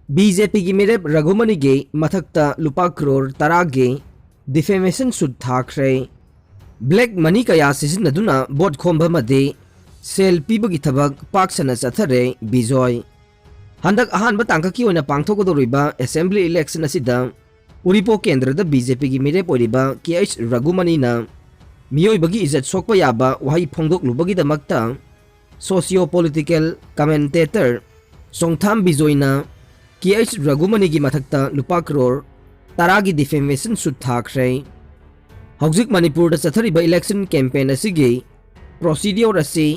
BJP की मेरे रघुमनी के मथक्ता लुपा करोड़ तरागे डिफेमेशन सुद थाखरे ब्लैक मनी कया सिजनदुना बोट खोंबा मदे सेल पीबगी थबक पाक्सना चथरे बिजोय हंदक अहानबा तांककी ओइना पांगथोकदोरिबा असेंबली इलेक्शन असिदा उरिपो केंद्रदा बीजेपी की मेरे पोरिबा केएच रघुमनीना मियोइबगी इज्जत सोकपा याबा वहाई फोंदोकलुबगीदमक्ता सोशियो पॉलिटिकल कमेंटेटर सोंगथाम बिजोयना केएच रघुमनी की मथक्ता लुपा करोड़ तरागी डिफेमेशन सुद थाखरे हौजिक मणिपुर चथरिबा इलेक्शन कैंपेन असिगी प्रोसीडियर असी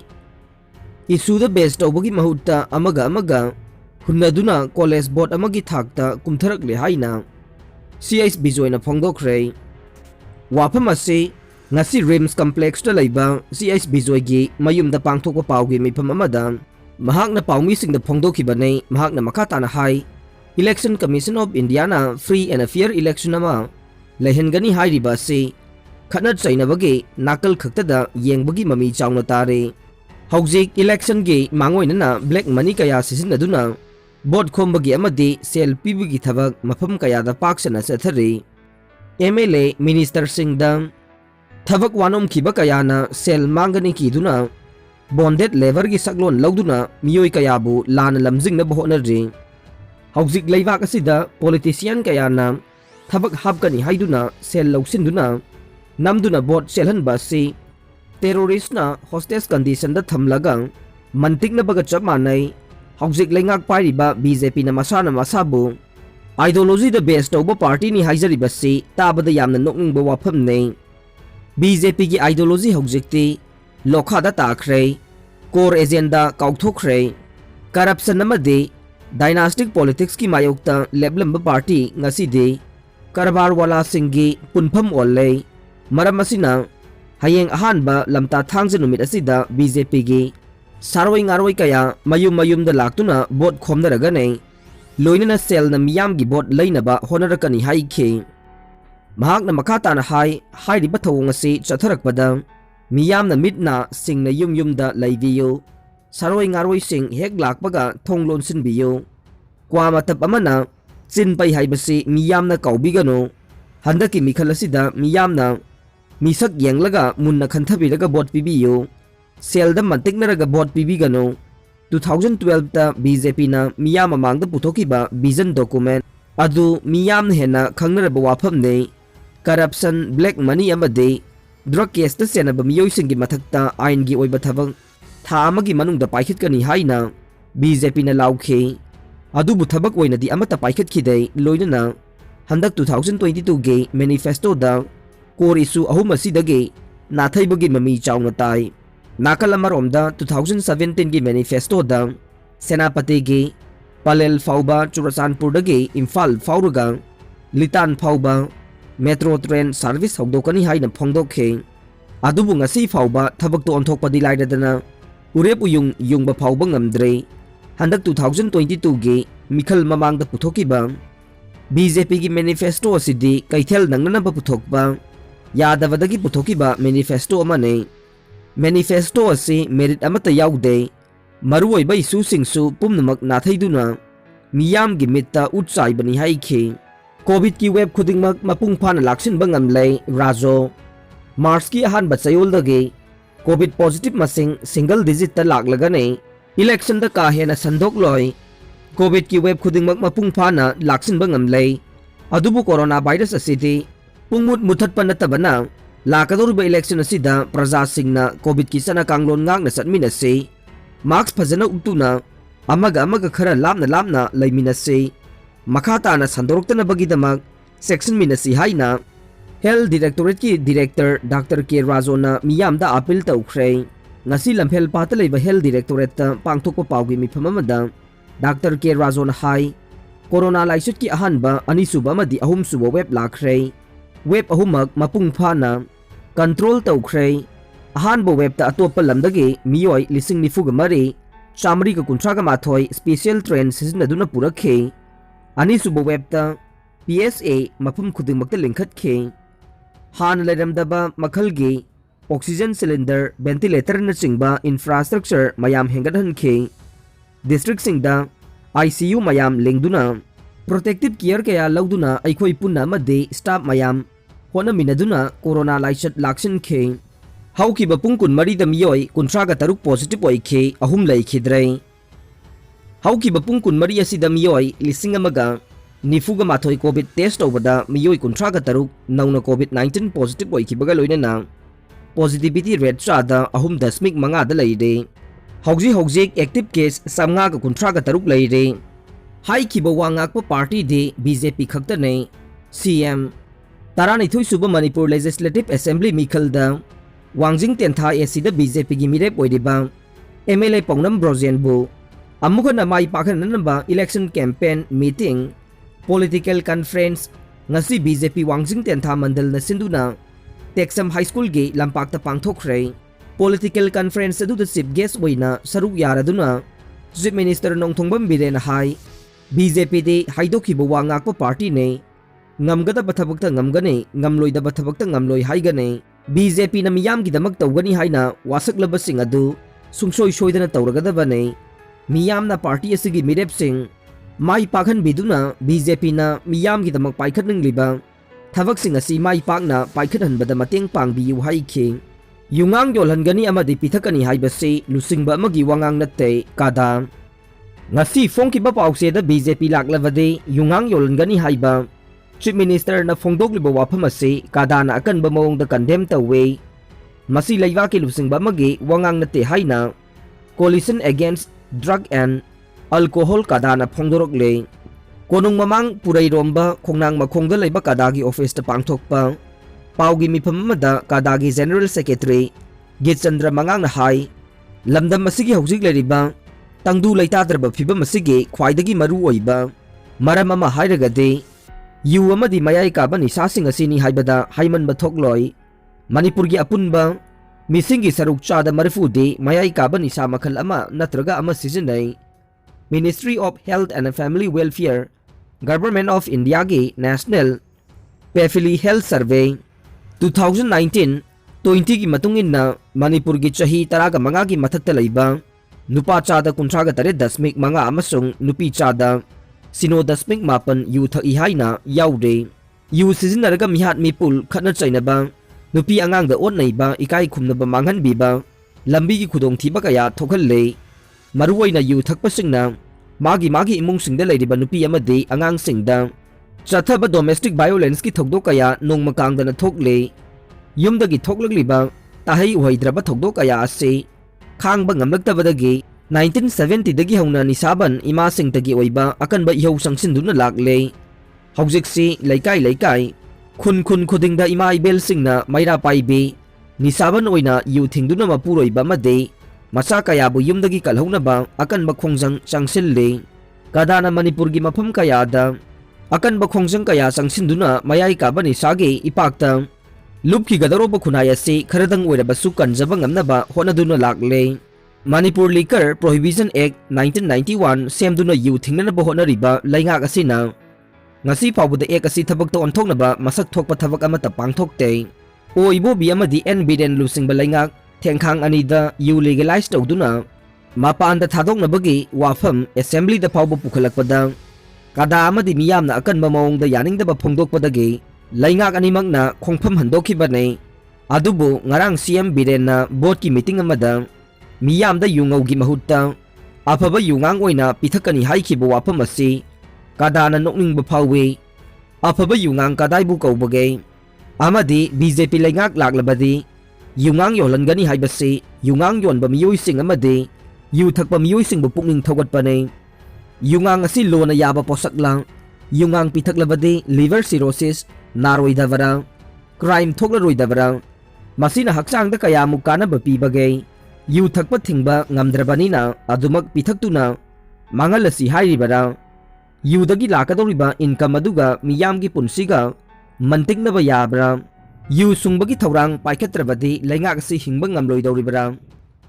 इशूद बेस तौबगी महुत्ता अमगा हुन्नदुना कॉलेज बोर्ड अमगी थाक्ता कुमथरकले हाइना सीएच बिजोयना फोंदोखरे वाफम असी ngasi rims complex ta leiba ch bijoy gi mayum da pangthokpa pawgi mifam amada mahakna pawmi sing da phongdoki banei mahakna makha ta na hai election commission of india na free and fair election ama lehengani hai riba se khanat chaina bagi nakal khakta da yengbagi mami chawna tare hojik election gi mangoina na black money kaya sisin aduna board khombagi amadi sel pibigi thabak mafam kaya da paksana sathari mla minister sing da थबक वानोम खिबा कयाना cell मांगनी कीदुना bonded labour की सकलोन लौदुना मियोई कयाबु लान लमजिंग न बहोनरी हौजिक लेबाक असिदा politician कयाना थबक हाबकनी हाइदुना cell लौसिनदुना नमदुना boat सेलहन बासी टेररिस्ट ना होस्टेस कंडीशन द थमलगा मंतिक न बग चप मानै हौजिक लेंगाक पाइरिबा बीजेपी न मसाना मसाबु आइडियोलॉजी द बेस तौबा पार्टी नि हाइजरी बसी ताबद यामना नोकनिंग बो वाफम नै बीजेपी की आइडियोलॉजी हौजिकती लोखादा ताखरे कोर एजेंडा काउथोखरे करप्शन नमदे डायनास्टिक पॉलिटिक्स की मायोक्ता लेबलंब पार्टी ngasi कारबार वाला सिंगी पुनफम ओले मरम असिना हयेंग अहानबा लमता थांगज नुमित असिदा बीजेपी की सारोई ngaroy kaya mayum da laktuna bot khomnaragane loinana sel na miyam gi bot leinaba honarakani haikhe mahakna makata na hai riba thawong asi chatharakpada miyamna mitna singna yum da laibiyo saroi ngaroi sing hek lakpaga thonglon sinbiyo kwa matap amana chin pai haibasi miyamna kaubigano handaki mikhalasida miyamna misak yenglaga munna khanthabiraga bot pibiyo selda mantiknaraga bot pibigano 2012 ta BJP na miyama mangda puthokiba vision document adu miyamna hena khangnaraba wafam nei corruption black money अमदे drug case ता सेनबा मियोइसिंगी मथक्ता आइन की ओइबा थबक था अमगी मनुंगदा पाइखितकनी हाइना BJP ना लाउखे अदुबु थबक ओइनदी अमता पाइखितखिदै लोइनना हंदक 2022 गे मैनिफेस्टो दा कोर इशू अहुम असिदगे नाथैबगी ममी चाउना ताई नाकल अमरोमदा 2017 गी मैनिफेस्टो दा सेनापति गे पलेल फाउबा चुरचानपुर दगे इम्फाल फाउरगा लितान फाउबा मेट्रो ट्रेन सर्विस हौदोकनी हाइना फोंदोखे अदुबु ngasi फाउबा थबक तो ओंथोकपदि लाइदना उरेप उयुंग युंगबा फाउबा ngamdre हंदक 2022 गे मिखल ममांगदा पुथोकिबा बीजेपी की मैनिफेस्टो असिदि कैथेल नंगनबा पुथोकबा यादवदगी पुथोकिबा मैनिफेस्टो अमने मैनिफेस्टो असि मेरिट अमता याउदे मरुओइबा इशू सिंगसु पुमनमक नाथैदुना मियाम गी मित्ता उत्साइबनी हाइखे कोविड की वेब खुदिंगमक मपुंग फाना लाक्सिनबा ngamlei राजो मार्च की अहानबा चयोलदगे कोविड पॉजिटिव मसिंग सिंगल डिजिट ता लाक्लगने इलेक्शन दा का हेना संदोकलोय कोविड की वेब खुदिंगमक मपुंग फाना लाक्सिनबा ngamlei अदुबु कोरोना वायरस असिदि पुंगमुत मुथतपा नतबना लाकदोरबा इलेक्शन असिदा प्रजा सिंगना कोविड की सना कांगलोन ngang सटमिनसे मार्क्स फजना उक्तुना अमगा खरा लामना लैमिनसे मखाताना संदोरक्तना बगीदमक सेक्शन मिनसी हाइना हेल्थ डायरेक्टोरेट की डायरेक्टर डॉक्टर के राजोना मियामदा appeal तौख्रे ngasi lamphel pata leiba health directorate ta pangthokpa pawgi mifam amada doctor के राजोना हाई कोरोना लाइसुट की अहानबा अनिसुबा मदि अहुमसुबा वेब लाखरे वेब अहुमक मपुंग फाना कंट्रोल तौख्रे अहानबा वेब ता अतोप्पा लमदगे मियोय लिसिंग निफुगा मरे चामरी का कुंट्रागा माथोय स्पेशल ट्रेन सिजनदुना पुरखे अनिसुबा वेबता PSA मफम खुदिंगमक्ता लिंखतखे हान लेरमदबा मखलगी ऑक्सीजन सिलेंडर वेंटिलेटर न चिंगबा इंफ्रास्ट्रक्चर मयाम हेंगदहनखे डिस्ट्रिक्ट सिंगदा ICU mayam lengduna protective care kaya lauduna aikhoi punna amade staff mayam hona minaduna corona laichat laksin khe hauki ba pungkun mari da miyoi kuntra ga taruk positive oi khe ahum lai khidrai hauki ba pungkun mari asi da miyoi lising amaga nifuga mathoi covid test obada miyoi kuntra ga taruk nauna covid 19 positive oi khibaga loina na positivity rate chada ahum dasmik manga da leide hauji active case samnga ga kuntra ga taruk leide hai khiba wangak pa party de BJP khakta nei CM tarani thui suba Manipur Legislative Assembly mikhalda Wangjing tentha AC da BJP gi mirep oidiba MLA Pongnam Brojen bu amukana mai pakhan namba election campaign meeting political conference ngasi BJP Wangjing tentha mandal na sinduna Texam High School ge lampak ta pangthokre political conference adu the chief guest oina saruk yaraduna Chief Minister Nongthongbam Biren hai BJP de haidoki bo wangak pa party ne ngamgada bathabakta ngamgane ngamloida bathabakta ngamloi haigane BJP na miyam gi damak tawgani haina wasaklaba sing adu sungsoi soidana tawragadaba ne miyam na party asigi mirep sing mai pakhan biduna BJP na miyam gi damak paikhatning liba thabak sing asi mai pakna paikhathan bada mateng pangbiu haikhe Yungang Yolhangani Amadi Pithakkani Haibasi Luchingba Amagi Wangang Natte CADA ngasi fongkiba pause da BJP laklabade Yungang Yolhangani haiba Chief Minister na phongdogliba wafam ase CADA na akanba mawongda condemn tawwe masi laiwa ki Luchingba Amagi Wangang Natte haina Coalition Against Drug and Alcohol CADA na phongdorokle konung mamang purai romba khongnang makhongda laiba CADA gi office ta pangthokpa paugi mifam amada CADA gi General Secretary Gitchandra Mangang na hai lamdam masigi hojik leriba tangdu leitadraba phibam masigi khwaidagi maru oiba maram ama hairagade yu amadi mayai ka bani sasing asini haibada haiman bathokloi Manipur gi apunba misingi saruk chada marfu de mayai ka bani sa makhal ama natraga ama seasonai Ministry of Health and Family Welfare Government of India gi National Pefili Health Survey 2019 20 gi matungin na Manipur gi chahi taraga manga gi mathakta leiba nupa chada kuntraga tare dasmik manga amasung nupi chada sino dasmik mapan yu thai haina yaude yu sizinaraga mihat mipul khatna chainaba nupi angang da ot neiba ikai khumnaba manghan biba lambi gi khudong thiba kaya thokhalle maruwaina yu thakpa singna magi imung singda leiriba nupi amade angang singda chathaba domestic violence ki thokdo kaya nongma kangdana thokle yumdagi thoklagliba tahai uhaidra thokdo kaya ase khangba ngamlaktabadagi 1970 dagi hauna nisaban ima singtagi oiba akanba ihau sangsinduna lakle haujiksi laikai khun khudingda ima ibel singna maira paibe nisaban oina yu thingduna mapuroiba made macha kayabu yumdagi kalhaunaba akanba khongjang changsille kadana Manipur gi mafam kayada akanba khongjang kaya changsinduna mayai ka bani sage ipakta lupki gadaroba khunai ase kharadang oirabasu kanjaba ngamnaba honaduna lakle Manipur Liquor Prohibition Act 1991 semduna yu thingnanaba honariba laingak asina ngasi fawbada ek asi thabakta onthoknaba masak thokpa thabak amata pangthokte o ibobi amadi NBDN Luchingba laingak thengkhang anida yu legalize tawduna mapanda thadoknabagi wafam assembly da fawba pukhalakpada CADA amadi miyamna akanba mawongda yaningdaba phongdokpadagi laingak animakna khongpham handokhibane adubu ngarang CM Biren na board ki meeting amada miyamda yungaugi mahutta afaba yungang oina Pithakkani haikhiba wafam asi CADA na nokningba phawwe afaba yungang kadaibu kaubage amadi BJP laingak laklabadi Yungang Yolhangani haibasi Yungang yonba miyoi sing amadi yu thakpa miyoi sing bu pukning thogatpane Yungang asi lona yaba posaklang Yungang pithaklabadi liver cirrhosis naroidavara crime thoklaroidavara masina hakchangda kaya mukana bapi bagay yu thakpa thingba ngamdrabanina adumak pithaktuna mangalasi hairibara yu dagi lakadoriba income aduga miyamgi punsiga mantingnaba yabra yu sungbagi thorang paikhatrabadi laingak asi hingba ngamloidoribara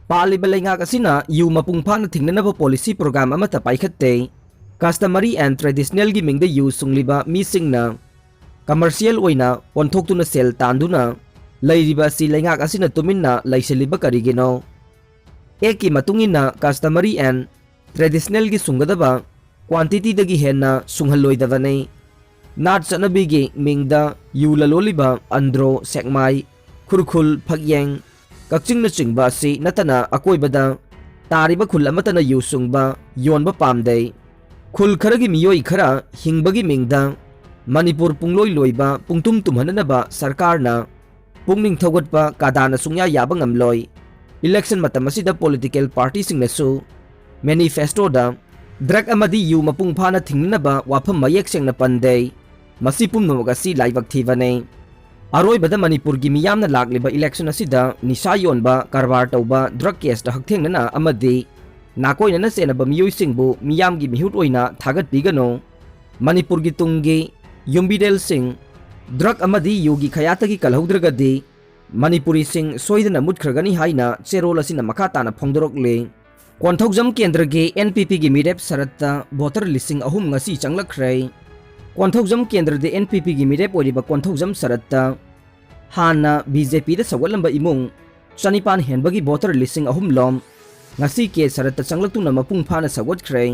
paliba laingak asina yu mapungphana thingnanaba policy program amata paikhatte customary and traditional gi mingda yu sungliba misingna commercial oina onthokuna sel tanduna leiriba si laingak asina tuminna laiseliba karigino eki matungina customary and traditional gi sungadaba quantity हेन्ना सुंगहलोइदबने नाट चनबीगी मिंगदा यूललोलिबा अंद्रो सेकमाई खुरखुल फगयेंग कक्चिंग चिंगबा असि नतना अकोइबदा तारिबा खुल अमतना यूसुंगबा योनबा पामदे खुल खरगी मियोई खरा हिंगबगी मिंगदा मणिपुर पुंगलोई लोइबा पुंगतुम तुमहननबा सरकारना पुंगनिंग थौगटपा कादाना सुंया याबा ngamloi इलेक्शन मतम असिदा पॉलिटिकल पार्टी सिंगनसु मैनिफेस्टोदा ड्रग अमदी यू मपुंग फाना थिंगनबा वाफम मयेक सेंगना पंदे मसी पुमनोगसी लाइबक थीबने अरोइबदा मणिपुर की मियामना लागलिबा इलेक्शन असिदा निशा योनबा कारबार तौबा ड्रग केस दा हक्थेंगना अमदी नाकोइनना सेनबा मियोई सिंगबु मियाम की मिहुट ओइना थागत बिगनो मणिपुर की तुंगी युम्बिडेल सिंह ड्रग अमदी योगी खयातगी कलहौद्रगदी मणिपुरी सिंह सोइदना मुटख्रगनी हाइना चेरोल असिना मखा ताना फोंदोरकले क्वांथौजम केंद्र के एनपीपी की मिरेप सरत्ता वोटर लिसिंग अहुम ngasi चंगलख्रे क्वांथौजम केंद्र दे एनपीपी की मिरेप ओरिबा क्वांथौजम सरत्ता हाना बीजेपी दा सवलंबा इमुंग चनिपान हेनबगी वोटर लिसिंग अहुम लोम ngasi के सरत्ता चंगलतुना मपुंग फाना सवतख्रे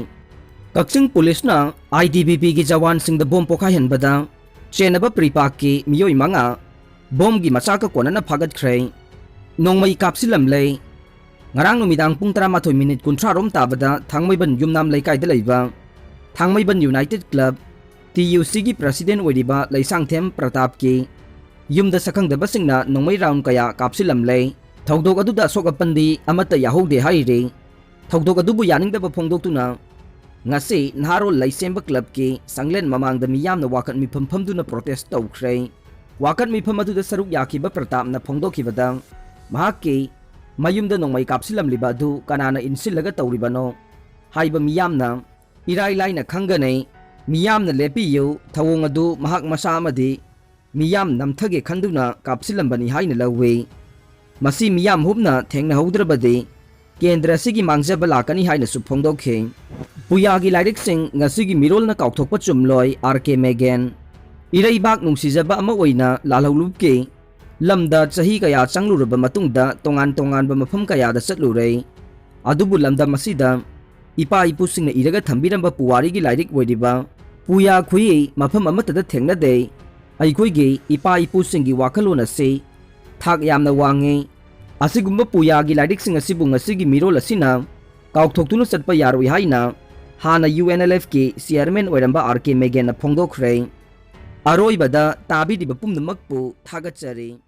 कक्सिंग पुलिस ना आईटीबीपी की जवान सिंह द बोम पोखा हेनबदा चेनबा प्रीपाक की मियोई मंगा बोम की मचा का कोनना फागतख्रे नोंगमई कापसिलमले ngarang numidang pung 13 minute kunthra rom tabada thangmaiban yumnam laikai laiba thangmaiban united club tuc gi president oiriba laisang them pratap ki yumda sakhang da basingna nongmai round kaya kapsilamle thogdok aduda sokapandi amata yahode haire thogdok adubu yaning da phongdok tuna ngase naharo laisemba club ki sanglen mamang da miyam na wakat mi phampham duna protest tawkhre wakat mi pham aduda saruk yakiba pratap na phongdokibada mahaki mayumda nongmai kapsilamliba adu kanana insilaga tawribano haiba miyamna irai laina khangane miyamna lepiyu thawong adu mahak masa amadi miyam namthage khanduna kapsilambani haina lawe masi miyam hubna thengna haudrabadi kendra sigi mangjaba lakani haina su phongdokhe puyagi lairik sing ngasigi mirolna kaukthokpa chumloi rk megen irai bak nungsijaba ama oina lalhaulupke lamda chahi kaya changluraba matungda tongan tongan ba mafam kaya da chatlure adubu lamda masida ipa ipu singna iraga thambiramba puwari gi lairik oidiba puya khui mafam amata da thengna de aikhoi gi ipa ipu singi wakalona se thak yamna wange asigumba puya gi lairik sing asibu ngasigi mirol asina kaukthoktuno chatpa yaroi haina hana UNLF ki chairman oiramba RK Megen na phongdokhre aroibada tabi diba pumnamakpu thagachari